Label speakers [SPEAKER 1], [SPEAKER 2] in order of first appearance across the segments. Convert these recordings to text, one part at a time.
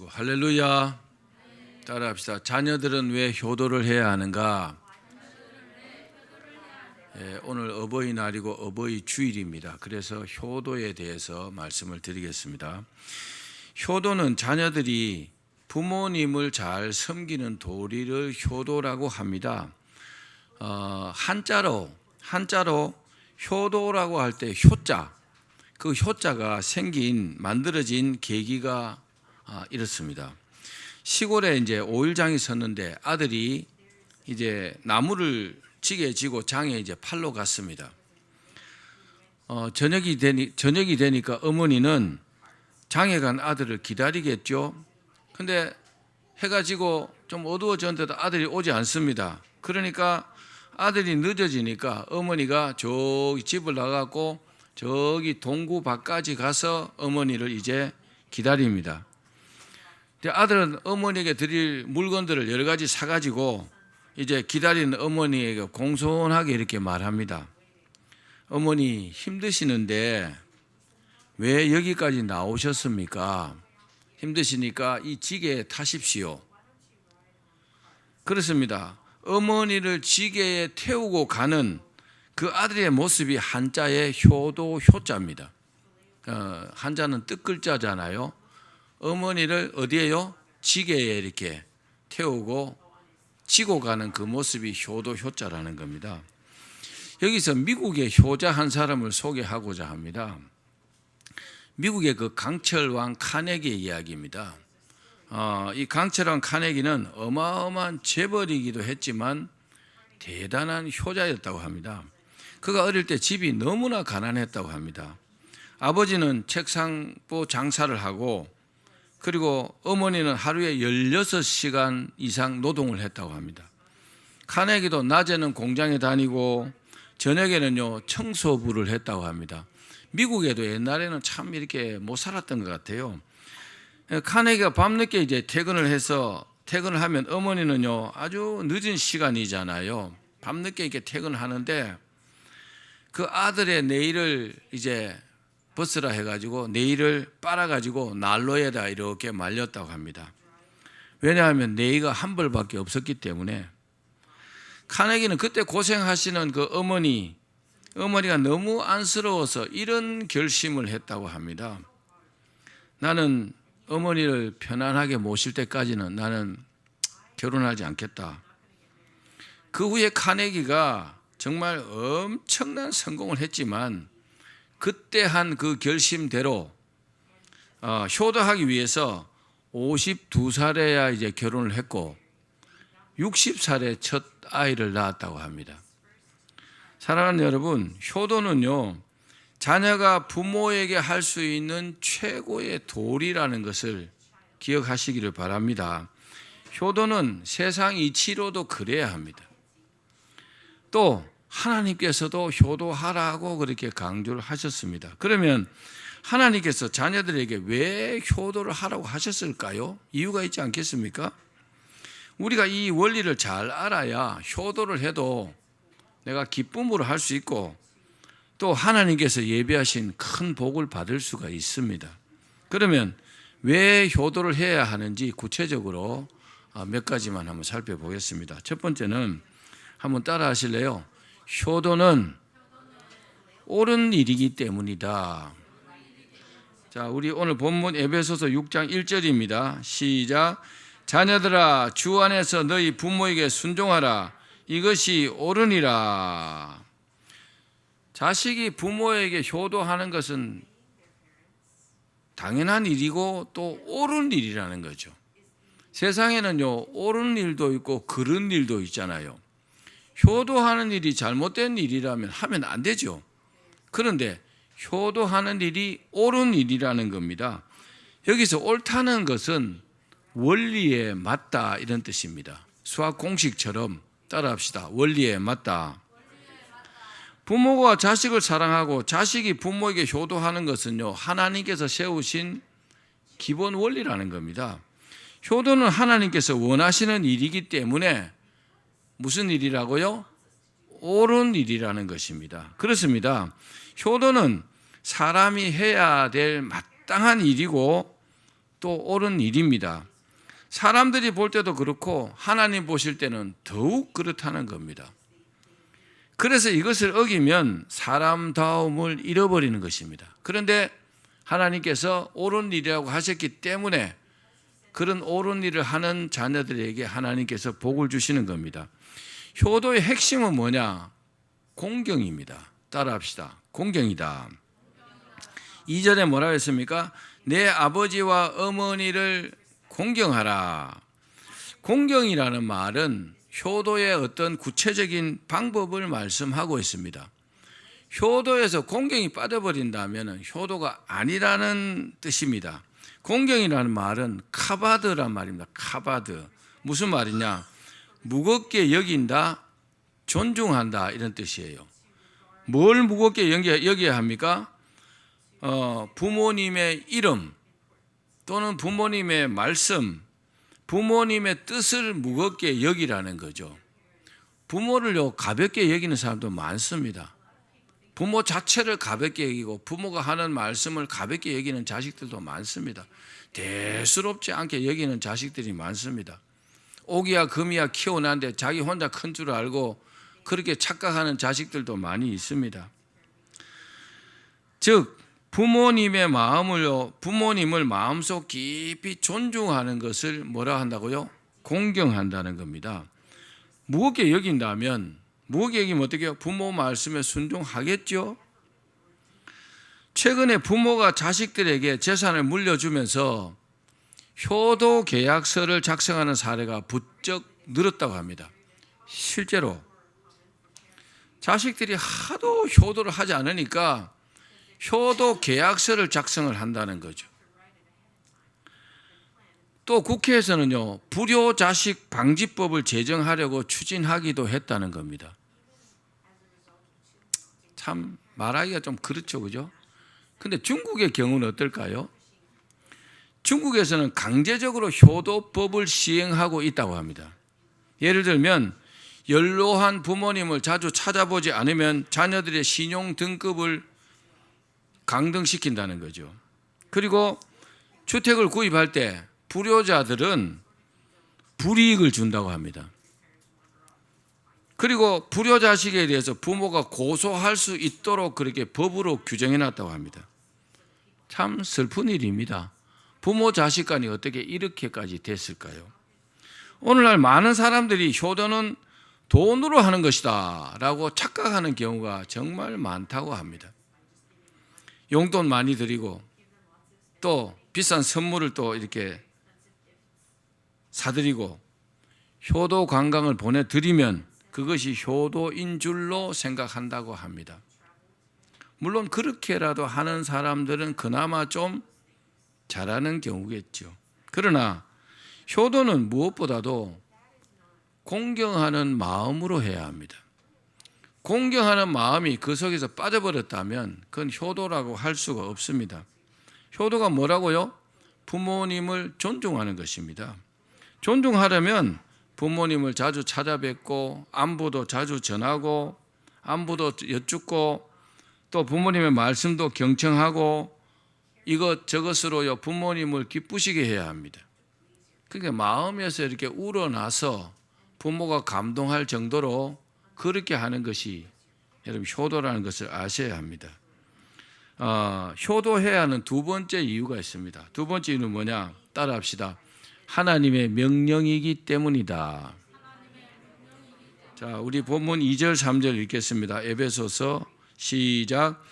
[SPEAKER 1] 할렐루야. 따라합시다. 자녀들은 왜 효도를 해야 하는가? 오늘 어버이날이고 어버이 주일입니다. 그래서 효도에 대해서 말씀을 드리겠습니다. 효도는 자녀들이 부모님을 잘 섬기는 도리를 효도라고 합니다. 한자로 효도라고 할 때 효자, 그 효자가 만들어진 계기가 이렇습니다. 시골에 이제 오일장이 섰는데 아들이 이제 나무를 지게 지고 장에 이제 팔러 갔습니다. 저녁이 되니까 어머니는 장에 간 아들을 기다리겠죠. 근데 해가 지고 좀 어두워졌는데도 아들이 오지 않습니다. 그러니까 아들이 늦어지니까 어머니가 저기 집을 나가고 저기 동구 밖까지 가서 어머니를 이제 기다립니다. 아들은 어머니에게 드릴 물건들을 여러 가지 사가지고 이제 기다리는 어머니에게 공손하게 이렇게 말합니다. 어머니 힘드시는데 왜 여기까지 나오셨습니까? 힘드시니까 이 지게에 타십시오. 그렇습니다. 어머니를 지게에 태우고 가는 그 아들의 모습이 한자의 효도 효자입니다. 한자는 뜻글자잖아요. 어머니를 어디에요? 지게에 이렇게 태우고 지고 가는 그 모습이 효도 효자라는 겁니다. 여기서 미국의 효자 한 사람을 소개하고자 합니다. 미국의 그 강철왕 카네기의 이야기입니다. 이 강철왕 카네기는 어마어마한 재벌이기도 했지만 대단한 효자였다고 합니다. 그가 어릴 때 집이 너무나 가난했다고 합니다. 아버지는 책상보 장사를 하고 그리고 어머니는 하루에 16시간 이상 노동을 했다고 합니다. 카네기도 낮에는 공장에 다니고 저녁에는요 청소부를 했다고 합니다. 미국에도 옛날에는 참 이렇게 못 살았던 것 같아요. 카네기가 밤늦게 이제 퇴근을 하면 어머니는요 아주 늦은 시간이잖아요. 밤늦게 이렇게 퇴근을 하는데 그 아들의 네일을 이제 벗으라 해가지고 네일을 빨아가지고 난로에다 이렇게 말렸다고 합니다. 왜냐하면 네일가 한 벌밖에 없었기 때문에. 카네기는 그때 고생하시는 그 어머니가 너무 안쓰러워서 이런 결심을 했다고 합니다. 나는 어머니를 편안하게 모실 때까지는 나는 결혼하지 않겠다. 그 후에 카네기가 정말 엄청난 성공을 했지만 그때 한 그 결심대로 효도하기 위해서 52살에야 이제 결혼을 했고 60살에 첫 아이를 낳았다고 합니다. 사랑하는 여러분, 효도는요 자녀가 부모에게 할 수 있는 최고의 도리라는 것을 기억하시기를 바랍니다. 효도는 세상 이치로도 그래야 합니다. 또 하나님께서도 효도하라고 그렇게 강조를 하셨습니다. 그러면 하나님께서 자녀들에게 왜 효도를 하라고 하셨을까요? 이유가 있지 않겠습니까? 우리가 이 원리를 잘 알아야 효도를 해도 내가 기쁨으로 할 수 있고 또 하나님께서 예비하신 큰 복을 받을 수가 있습니다. 그러면 왜 효도를 해야 하는지 구체적으로 몇 가지만 한번 살펴보겠습니다. 첫 번째는 한번 따라 하실래요? 효도는 옳은 일이기 때문이다. 자, 우리 오늘 본문 에베소서 6장 1절입니다. 시작. 자녀들아 주 안에서 너희 부모에게 순종하라. 이것이 옳으니라. 자식이 부모에게 효도하는 것은 당연한 일이고 또 옳은 일이라는 거죠. 세상에는요 옳은 일도 있고 그른 일도 있잖아요. 효도하는 일이 잘못된 일이라면 하면 안 되죠. 그런데 효도하는 일이 옳은 일이라는 겁니다. 여기서 옳다는 것은 원리에 맞다 이런 뜻입니다. 수학 공식처럼 따라합시다. 원리에 맞다. 부모가 자식을 사랑하고 자식이 부모에게 효도하는 것은요 하나님께서 세우신 기본 원리라는 겁니다. 효도는 하나님께서 원하시는 일이기 때문에 무슨 일이라고요? 옳은 일이라는 것입니다. 그렇습니다. 효도는 사람이 해야 될 마땅한 일이고 또 옳은 일입니다. 사람들이 볼 때도 그렇고 하나님 보실 때는 더욱 그렇다는 겁니다. 그래서 이것을 어기면 사람다움을 잃어버리는 것입니다. 그런데 하나님께서 옳은 일이라고 하셨기 때문에 그런 옳은 일을 하는 자녀들에게 하나님께서 복을 주시는 겁니다. 효도의 핵심은 뭐냐? 공경입니다. 따라합시다. 공경이다. 2절에 뭐라고 했습니까? 내 아버지와 어머니를 공경하라. 공경이라는 말은 효도의 어떤 구체적인 방법을 말씀하고 있습니다. 효도에서 공경이 빠져버린다면 효도가 아니라는 뜻입니다. 공경이라는 말은 카바드란 말입니다. 카바드. 무슨 말이냐? 무겁게 여긴다, 존중한다 이런 뜻이에요. 뭘 무겁게 여겨야 합니까? 부모님의 이름 또는 부모님의 말씀, 부모님의 뜻을 무겁게 여기라는 거죠. 부모를요 가볍게 여기는 사람도 많습니다. 부모 자체를 가볍게 여기고 부모가 하는 말씀을 가볍게 여기는 자식들도 많습니다. 대수롭지 않게 여기는 자식들이 많습니다. 오기야 금이야 키워놨는데 자기 혼자 큰 줄 알고 그렇게 착각하는 자식들도 많이 있습니다. 즉 부모님의 마음을요, 부모님을 마음속 깊이 존중하는 것을 뭐라 한다고요? 공경한다는 겁니다. 무겁게 여긴다면, 무겁게 여기면 어떻게 해요? 부모 말씀에 순종하겠죠? 최근에 부모가 자식들에게 재산을 물려주면서 효도 계약서를 작성하는 사례가 부쩍 늘었다고 합니다. 실제로 자식들이 하도 효도를 하지 않으니까 효도 계약서를 작성을 한다는 거죠. 또 국회에서는요, 불효 자식 방지법을 제정하려고 추진하기도 했다는 겁니다. 참 말하기가 좀 그렇죠, 그죠? 근데 중국의 경우는 어떨까요? 중국에서는 강제적으로 효도법을 시행하고 있다고 합니다. 예를 들면 연로한 부모님을 자주 찾아보지 않으면 자녀들의 신용 등급을 강등시킨다는 거죠. 그리고 주택을 구입할 때 불효자들은 불이익을 준다고 합니다. 그리고 불효 자식에 대해서 부모가 고소할 수 있도록 그렇게 법으로 규정해 놨다고 합니다. 참 슬픈 일입니다. 부모 자식 간이 어떻게 이렇게까지 됐을까요? 오늘날 많은 사람들이 효도는 돈으로 하는 것이다 라고 착각하는 경우가 정말 많다고 합니다. 용돈 많이 드리고 또 비싼 선물을 또 이렇게 사드리고 효도 관광을 보내드리면 그것이 효도인 줄로 생각한다고 합니다. 물론 그렇게라도 하는 사람들은 그나마 좀 잘하는 경우겠죠. 그러나 효도는 무엇보다도 공경하는 마음으로 해야 합니다. 공경하는 마음이 그 속에서 빠져버렸다면 그건 효도라고 할 수가 없습니다. 효도가 뭐라고요? 부모님을 존중하는 것입니다. 존중하려면 부모님을 자주 찾아뵙고 안부도 자주 전하고 안부도 여쭙고 또 부모님의 말씀도 경청하고 이것저것으로요 부모님을 기쁘시게 해야 합니다. 그러니까 마음에서 이렇게 우러나서 부모가 감동할 정도로 그렇게 하는 것이 여러분 효도라는 것을 아셔야 합니다. 효도해야 하는 두 번째 이유가 있습니다. 두 번째 이유는 뭐냐? 따라합시다. 하나님의 명령이기 때문이다. 자, 우리 본문 2절 3절 읽겠습니다. 에베소서 시작.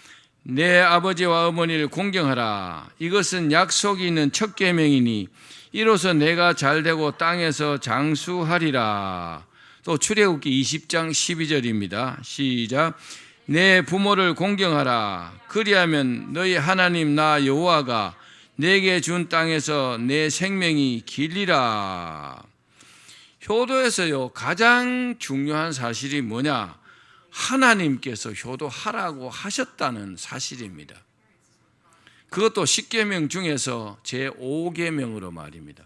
[SPEAKER 1] 내 아버지와 어머니를 공경하라. 이것은 약속이 있는 첫 계명이니 이로써 내가 잘되고 땅에서 장수하리라. 또 출애굽기 20장 12절입니다. 시작. 내 부모를 공경하라. 그리하면 너희 하나님 나 여호와가 내게 준 땅에서 내 생명이 길리라. 효도에서요 가장 중요한 사실이 뭐냐? 하나님께서 효도하라고 하셨다는 사실입니다. 그것도 10계명 중에서 제5계명으로 말입니다.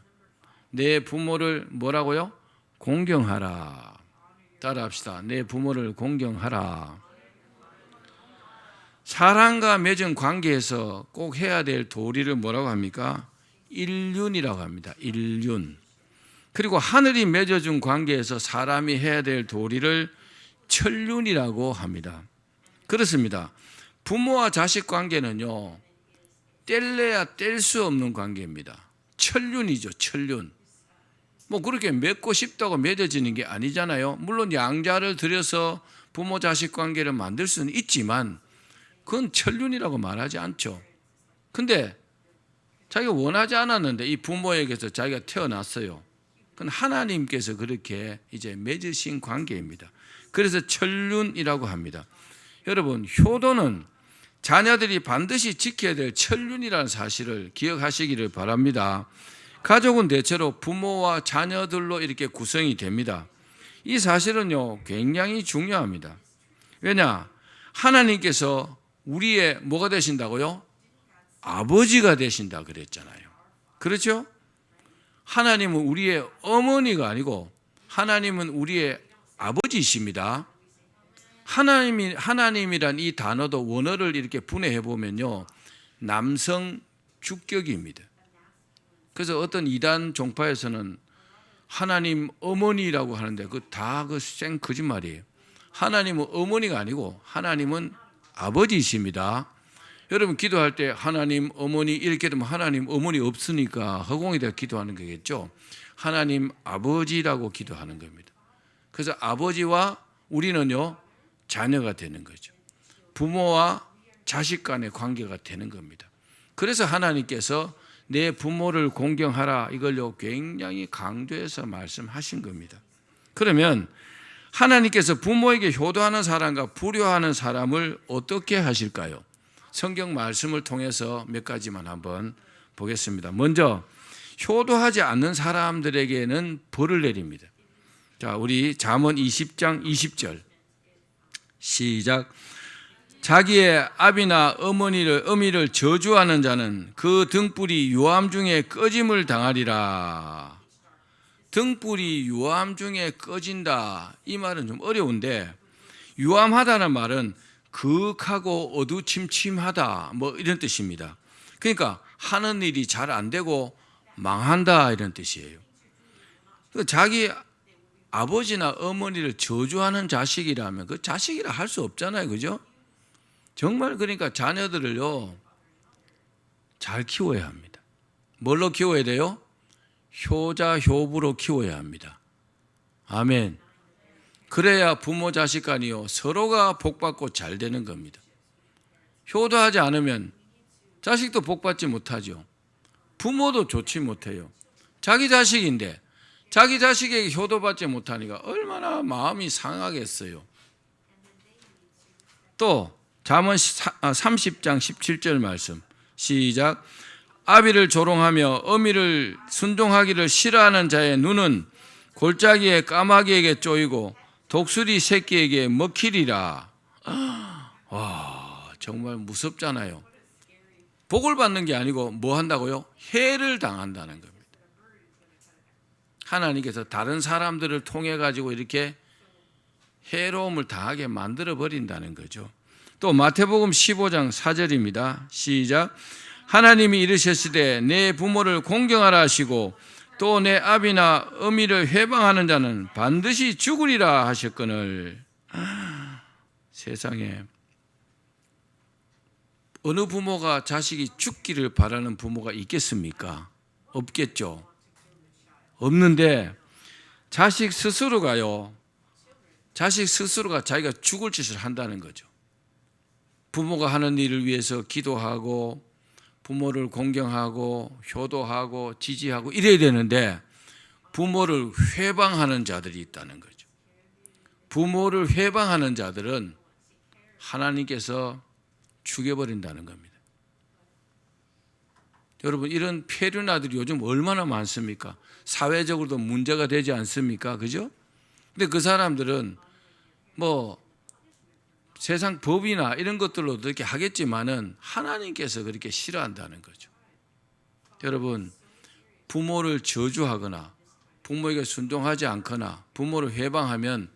[SPEAKER 1] 내 부모를 뭐라고요? 공경하라. 따라합시다. 내 부모를 공경하라. 사람과 맺은 관계에서 꼭 해야 될 도리를 뭐라고 합니까? 일륜이라고 합니다. 일륜. 그리고 하늘이 맺어준 관계에서 사람이 해야 될 도리를 천륜이라고 합니다. 그렇습니다. 부모와 자식 관계는요, 뗄래야 뗄 수 없는 관계입니다. 천륜이죠, 천륜. 뭐 그렇게 맺고 싶다고 맺어지는 게 아니잖아요. 물론 양자를 들여서 부모 자식 관계를 만들 수는 있지만 그건 천륜이라고 말하지 않죠. 근데 자기가 원하지 않았는데 이 부모에게서 자기가 태어났어요. 그건 하나님께서 그렇게 이제 맺으신 관계입니다. 그래서 천륜이라고 합니다. 여러분, 효도는 자녀들이 반드시 지켜야 될 천륜이라는 사실을 기억하시기를 바랍니다. 가족은 대체로 부모와 자녀들로 이렇게 구성이 됩니다. 이 사실은요, 굉장히 중요합니다. 왜냐? 하나님께서 우리의 뭐가 되신다고요? 아버지가 되신다 그랬잖아요. 그렇죠? 하나님은 우리의 어머니가 아니고 하나님은 우리의 아버지이십니다. 하나님이란 이 단어도 원어를 이렇게 분해해 보면요, 남성 주격입니다. 그래서 어떤 이단 종파에서는 하나님 어머니라고 하는데 그 생 거짓말이에요. 하나님은 어머니가 아니고 하나님은 아버지이십니다. 여러분 기도할 때 하나님 어머니 이렇게 되면 하나님 어머니 없으니까 허공에 대해 기도하는 거겠죠. 하나님 아버지라고 기도하는 겁니다. 그래서 아버지와 우리는요, 자녀가 되는 거죠. 부모와 자식 간의 관계가 되는 겁니다. 그래서 하나님께서 내 부모를 공경하라, 이걸요 굉장히 강조해서 말씀하신 겁니다. 그러면 하나님께서 부모에게 효도하는 사람과 불효하는 사람을 어떻게 하실까요? 성경 말씀을 통해서 몇 가지만 한번 보겠습니다. 먼저 효도하지 않는 사람들에게는 벌을 내립니다. 자, 우리 잠언 20장 20절 시작. 자기의 아비나 어미를 저주하는 자는 그 등불이 유암 중에 꺼짐을 당하리라. 등불이 유암 중에 꺼진다, 이 말은 좀 어려운데, 유암하다는 말은 그윽하고 어두침침하다, 뭐 이런 뜻입니다. 그러니까 하는 일이 잘 안 되고 망한다, 이런 뜻이에요. 자기 아버지나 어머니를 저주하는 자식이라면 그 자식이라 할 수 없잖아요. 그죠? 정말 그러니까 자녀들을요, 잘 키워야 합니다. 뭘로 키워야 돼요? 효자 효부로 키워야 합니다. 아멘. 그래야 부모 자식 간이요, 서로가 복받고 잘 되는 겁니다. 효도하지 않으면 자식도 복받지 못하죠. 부모도 좋지 못해요. 자기 자식인데 자기 자식에게 효도받지 못하니까 얼마나 마음이 상하겠어요. 또 잠언 30장 17절 말씀 시작. 아비를 조롱하며 어미를 순종하기를 싫어하는 자의 눈은 골짜기에 까마귀에게 쪼이고 독수리 새끼에게 먹히리라. 와, 정말 무섭잖아요. 복을 받는 게 아니고 뭐 한다고요? 해를 당한다는 겁니다. 하나님께서 다른 사람들을 통해 가지고 이렇게 해로움을 당하게 만들어 버린다는 거죠. 또 마태복음 15장 4절입니다. 시작. 하나님이 이르셨으되 내 부모를 공경하라 하시고 또 내 아비나 어미를 회방하는 자는 반드시 죽으리라 하셨거늘. 세상에 어느 부모가 자식이 죽기를 바라는 부모가 있겠습니까? 없겠죠. 없는데 자식 스스로가 자기가 죽을 짓을 한다는 거죠. 부모가 하는 일을 위해서 기도하고 부모를 공경하고 효도하고 지지하고 이래야 되는데 부모를 회방하는 자들이 있다는 거죠. 부모를 회방하는 자들은 하나님께서 죽여버린다는 겁니다. 여러분, 이런 폐륜아들이 요즘 얼마나 많습니까? 사회적으로도 문제가 되지 않습니까? 그죠? 근데 그 사람들은 뭐 세상 법이나 이런 것들로도 이렇게 하겠지만은 하나님께서 그렇게 싫어한다는 거죠. 여러분, 부모를 저주하거나 부모에게 순종하지 않거나 부모를 회방하면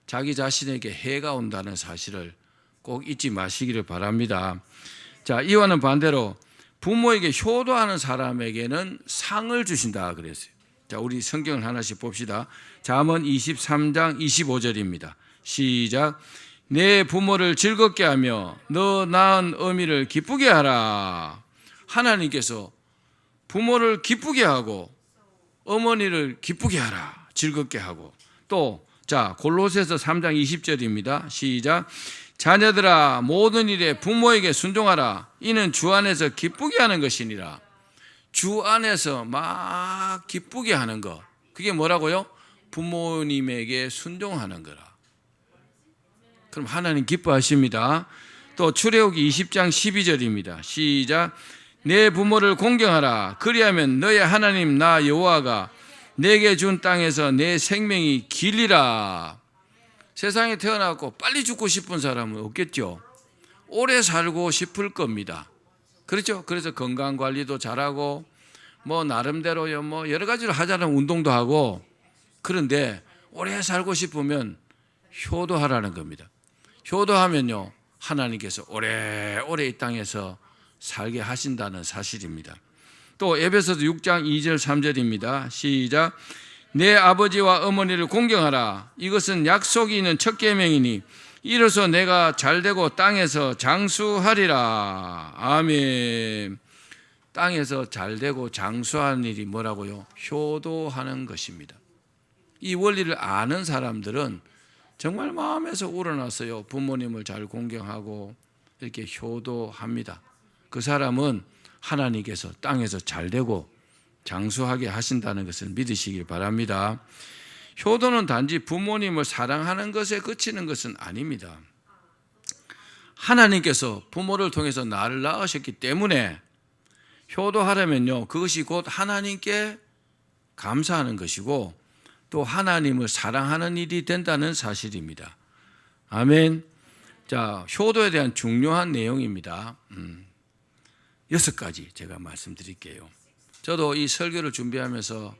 [SPEAKER 1] 자기 자신에게 해가 온다는 사실을 꼭 잊지 마시기를 바랍니다. 자, 이와는 반대로 부모에게 효도하는 사람에게는 상을 주신다 그랬어요. 자, 우리 성경을 하나씩 봅시다. 잠언 23장 25절입니다. 시작. 내 부모를 즐겁게 하며 너 낳은 어미를 기쁘게 하라. 하나님께서 부모를 기쁘게 하고 어머니를 기쁘게 하라. 즐겁게 하고. 또 자, 골로새서 3장 20절입니다. 시작. 자녀들아 모든 일에 부모에게 순종하라. 이는 주 안에서 기쁘게 하는 것이니라. 주 안에서 막 기쁘게 하는 것. 그게 뭐라고요? 부모님에게 순종하는 거라. 그럼 하나님 기뻐하십니다. 또 출애굽기 20장 12절입니다. 시작. 내 부모를 공경하라. 그리하면 너의 하나님 나 여호와가 내게 준 땅에서 내 생명이 길리라. 세상에 태어나고 빨리 죽고 싶은 사람은 없겠죠. 오래 살고 싶을 겁니다. 그렇죠? 그래서 건강 관리도 잘하고 뭐 나름대로요 뭐 여러 가지로 하자는 운동도 하고. 그런데 오래 살고 싶으면 효도하라는 겁니다. 효도하면요 하나님께서 오래오래 이 땅에서 살게 하신다는 사실입니다. 또 에베소서 6장 2절 3절입니다. 시작. 내 아버지와 어머니를 공경하라. 이것은 약속이 있는 첫 계명이니 이로써 내가 잘되고 땅에서 장수하리라. 아멘. 땅에서 잘되고 장수하는 일이 뭐라고요? 효도하는 것입니다. 이 원리를 아는 사람들은 정말 마음에서 우러나서요 부모님을 잘 공경하고 이렇게 효도합니다. 그 사람은 하나님께서 땅에서 잘되고 장수하게 하신다는 것을 믿으시길 바랍니다. 효도는 단지 부모님을 사랑하는 것에 그치는 것은 아닙니다. 하나님께서 부모를 통해서 나를 낳으셨기 때문에 효도하려면요 그것이 곧 하나님께 감사하는 것이고 또 하나님을 사랑하는 일이 된다는 사실입니다. 아멘. 자, 효도에 대한 중요한 내용입니다. 6가지 제가 말씀드릴게요. 저도 이 설교를 준비하면서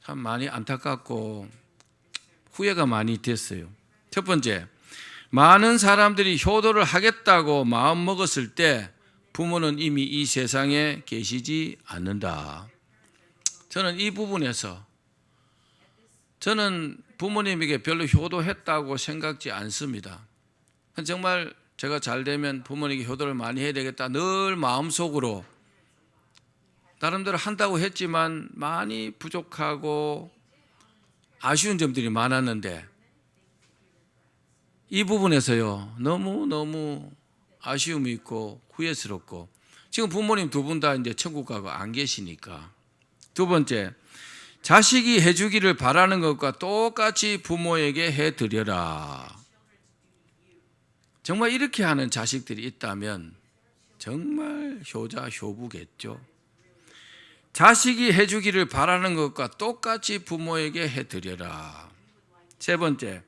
[SPEAKER 1] 참 많이 안타깝고 후회가 많이 됐어요. 첫 번째, 많은 사람들이 효도를 하겠다고 마음 먹었을 때 부모는 이미 이 세상에 계시지 않는다. 저는 이 부분에서 저는 부모님에게 별로 효도했다고 생각지 않습니다. 정말 제가 잘 되면 부모님에게 효도를 많이 해야 되겠다 늘 마음속으로 나름대로 한다고 했지만 많이 부족하고 아쉬운 점들이 많았는데 이 부분에서요 너무 아쉬움이 있고 후회스럽고 지금 부모님 두 분 다 이제 천국 가고 안 계시니까. 두 번째, 자식이 해주기를 바라는 것과 똑같이 부모에게 해드려라. 정말 이렇게 하는 자식들이 있다면 정말 효자효부겠죠. 자식이 해주기를 바라는 것과 똑같이 부모에게 해드려라. 세 번째,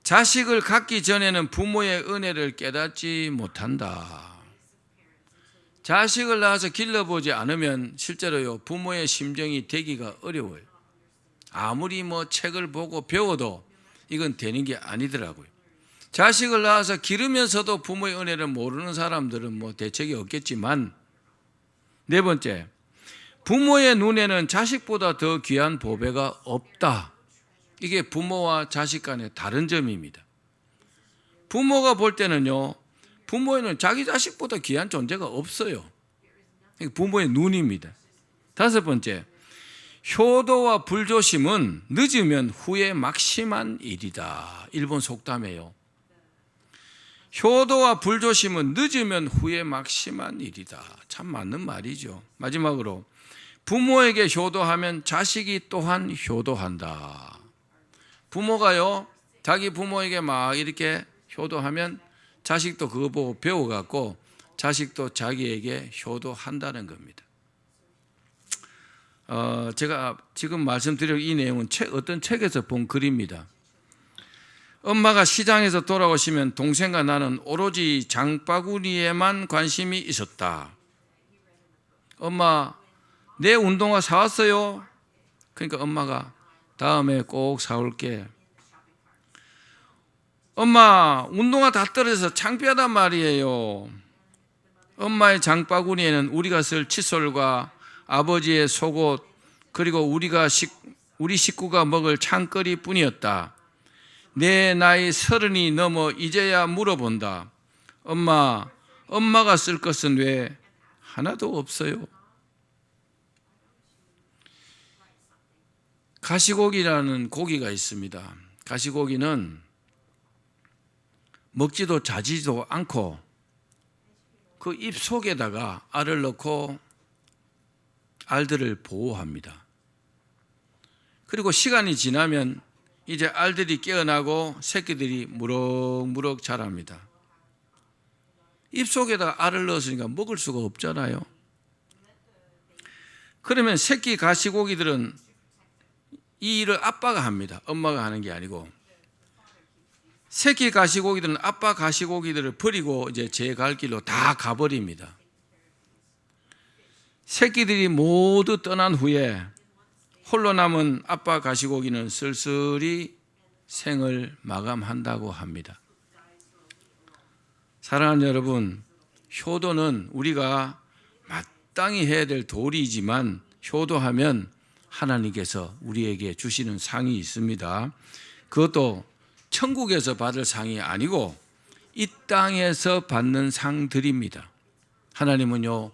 [SPEAKER 1] 자식을 갖기 전에는 부모의 은혜를 깨닫지 못한다. 자식을 낳아서 길러보지 않으면 실제로요 부모의 심정이 되기가 어려워요. 아무리 뭐 책을 보고 배워도 이건 되는 게 아니더라고요. 자식을 낳아서 기르면서도 부모의 은혜를 모르는 사람들은 뭐 대책이 없겠지만. 네 번째, 부모의 눈에는 자식보다 더 귀한 보배가 없다. 이게 부모와 자식 간의 다른 점입니다. 부모가 볼 때는요 부모에는 자기 자식보다 귀한 존재가 없어요. 이게 부모의 눈입니다. 다섯 번째, 효도와 불조심은 늦으면 후에 막심한 일이다. 일본 속담이에요. 효도와 불조심은 늦으면 후에 막심한 일이다. 참 맞는 말이죠. 마지막으로, 부모에게 효도하면 자식이 또한 효도한다. 부모가요 자기 부모에게 막 이렇게 효도하면 자식도 그거 보고 배워갖고 자식도 자기에게 효도한다는 겁니다. 제가 지금 말씀드릴 이 내용은 어떤 책에서 본 글입니다. 엄마가 시장에서 돌아오시면 동생과 나는 오로지 장바구니에만 관심이 있었다. 엄마, 내 운동화 사왔어요? 그러니까 엄마가 다음에 꼭 사올게. 엄마, 운동화 다 떨어져서 창피하단 말이에요. 엄마의 장바구니에는 우리가 쓸 칫솔과 아버지의 속옷, 그리고 우리 식구가 먹을 찬거리뿐이었다. 내 나이 30이 넘어 이제야 물어본다. 엄마가 쓸 것은 왜 하나도 없어요? 가시고기라는 고기가 있습니다. 가시고기는 먹지도 자지도 않고 그 입 속에다가 알을 넣고 알들을 보호합니다. 그리고 시간이 지나면 이제 알들이 깨어나고 새끼들이 무럭무럭 자랍니다. 입 속에다 알을 넣었으니까 먹을 수가 없잖아요. 그러면 새끼 가시고기들은 이 일을 아빠가 합니다. 엄마가 하는 게 아니고. 새끼 가시고기들은 아빠 가시고기들을 버리고 이제 제 갈 길로 다 가버립니다. 새끼들이 모두 떠난 후에 홀로 남은 아빠 가시고기는 쓸쓸히 생을 마감한다고 합니다. 사랑하는 여러분, 효도는 우리가 마땅히 해야 될 도리이지만 효도하면 하나님께서 우리에게 주시는 상이 있습니다. 그것도 천국에서 받을 상이 아니고 이 땅에서 받는 상들입니다. 하나님은요,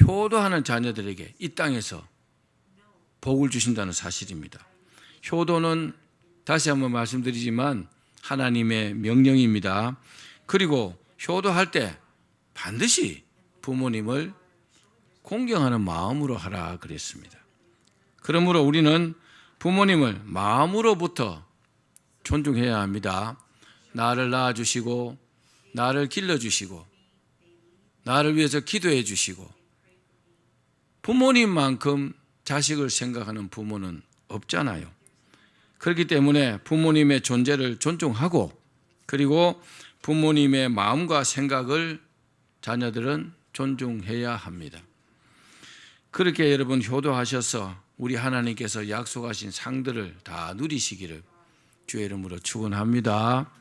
[SPEAKER 1] 효도하는 자녀들에게 이 땅에서 복을 주신다는 사실입니다. 효도는 다시 한번 말씀드리지만 하나님의 명령입니다. 그리고 효도할 때 반드시 부모님을 공경하는 마음으로 하라 그랬습니다. 그러므로 우리는 부모님을 마음으로부터 존중해야 합니다. 나를 낳아주시고 나를 길러주시고 나를 위해서 기도해 주시고 부모님만큼 자식을 생각하는 부모는 없잖아요. 그렇기 때문에 부모님의 존재를 존중하고 그리고 부모님의 마음과 생각을 자녀들은 존중해야 합니다. 그렇게 여러분 효도하셔서 우리 하나님께서 약속하신 상들을 다 누리시기를 주의 이름으로 축원합니다.